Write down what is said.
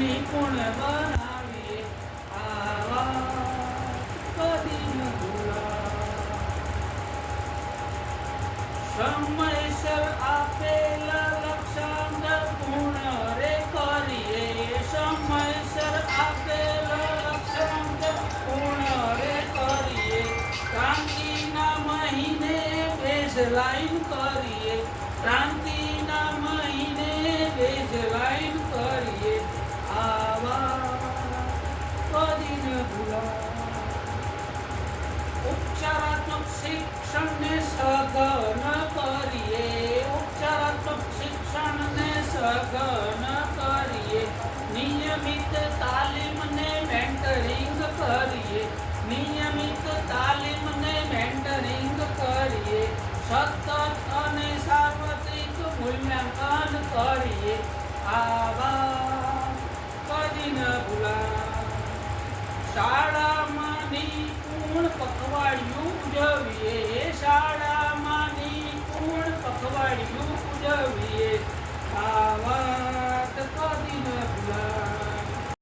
નિપુણ બનાવીએ આવા કદી ન ભૂલા. સમયસર આપેલા લક્ષ્યાંક પૂર્ણ રે કરીએ. સમયસર આપેલા લક્ષ્યાંક પૂર્ણ રે કરીએ. ક્રાંતિના મહિને બેઝલાઈન કરીએ. ક્રાંતિના મહિને બેઝલાઈન કરીએ આવા કદી ન ભૂલા. ઉપચારાત્મક શિક્ષણને સઘન કરીએ. ઉપચારાત્મક શિક્ષણને સઘન કરીએ. નિયમિત તાલીમને મેન્ટરિંગ કરીએ. નિયમિત તાલીમને મેન્ટરિંગ કરીએ. સતત અને સાર્વત્રિક મૂલ્યાંકન કરીએ આવા કદી ન ભૂલા. શાળામાં નિપુણ પખવાડિયું ઉજવીએ. શાળામાં નિપુણ પખવાડિયું ઉજવીએ